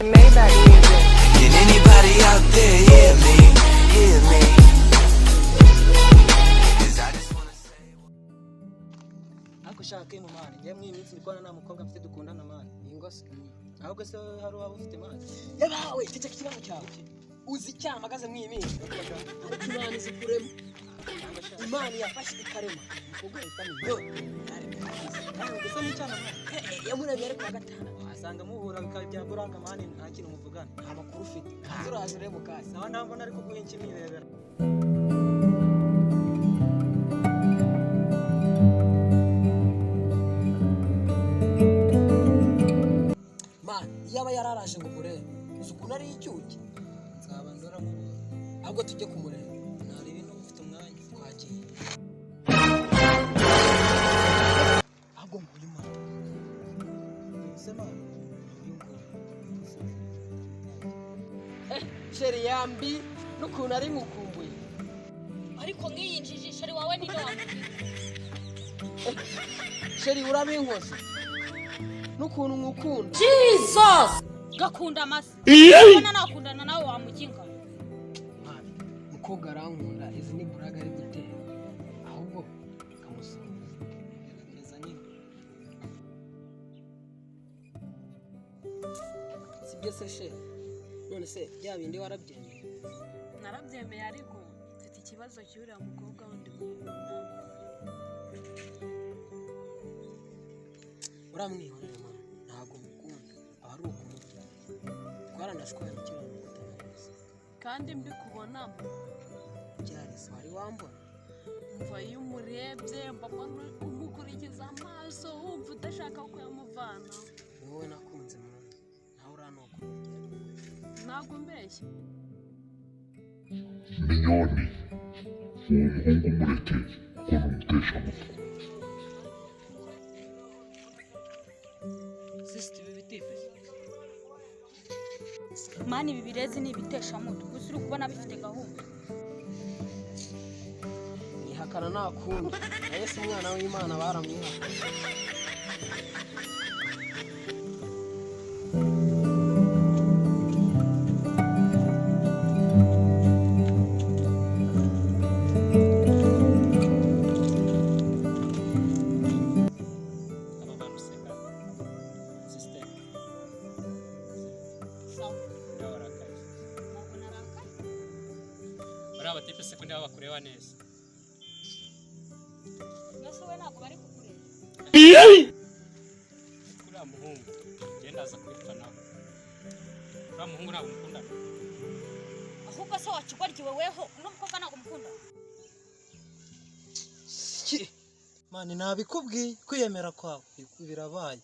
Maybach music. Can anybody out there hear me? Hear me? 'Cause I just wanna say. Ako shaka mu mani. Ngiye mu iminsi ndikwana na mukobwa mfite dukundana mani. Ingose. Ahubwo se hari waba ufite mani. Yabawe cece kibazo cyawe. Uzi cyamagaze mu iminsi. Imana izikuremo. Imana yafashe ikarema. Mukobwa itamye. Yo. Gusa ni cyana mani. Yamurabye ariko agatana. Asanga muhura bikajya buranga mani nta kintu muvugana. Nta makuru ufite. Turaje rebo kasi. Nawe ndambona ariko guhinki mirebera. Yaba yararaje ngo murebe uzi ukuntu ari icyuki nzaba ndora mu ahubwo tujye kumureba nari ibintu ufite umwanya twagiye ahubwo nguyu mwana sema sheri yambi n'ukuntu ari mukumbuye ariko nkiyinjije sheri wawe ni none sheri urabinkoze n'ukuntu ngukunda Jesus gakunda amasi ubona nakundana nawe wamukinga mukobwa arankunda izi ni buraga ari gutera ahubwo kamusubiza nyine sibyo se she none se bya bindi warabyemeye narabyemeye ariko mfite ikibazo cy'uriya mukobwa wundi uramwihorera mama ntabwo mukunda ari ukumuta twaranashwaye kera mu kutamuzi kandi mbikubonamo byarese wari wambona mva iyo umurebye mbona umukurikiza amaso wumva udashaka ko yamuvana ni wowe nakunze mwana nawe uranokora ntabwo mbeshya Mignoni uwo muhungu mureke kuko numutesha amatwi mani ibi birezi ni ibiteshamutu gusa uri kubona bifite gahunda nihakana nakunda na Yesu umwana w'Imana baramwihakana abatipe sekunde bakureba neza nase we ntabwo bari kukureba kuriya muhungu genda aza kwitwa nawe kuriya muhungu ntabwo mukundana ahubwo se wakigwaryiwe weho n'umukobwa ntabwo mukunda mani nabikubwiye kwiyemera kwawe birabaye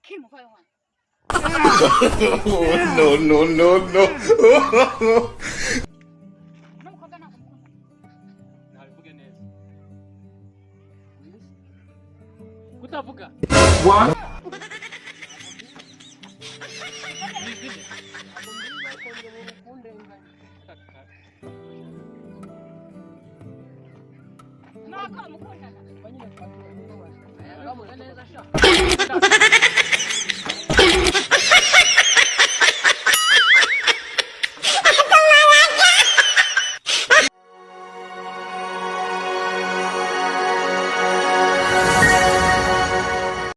kimuvayo hano no kutavuga What? ntabwo mukundana neza sha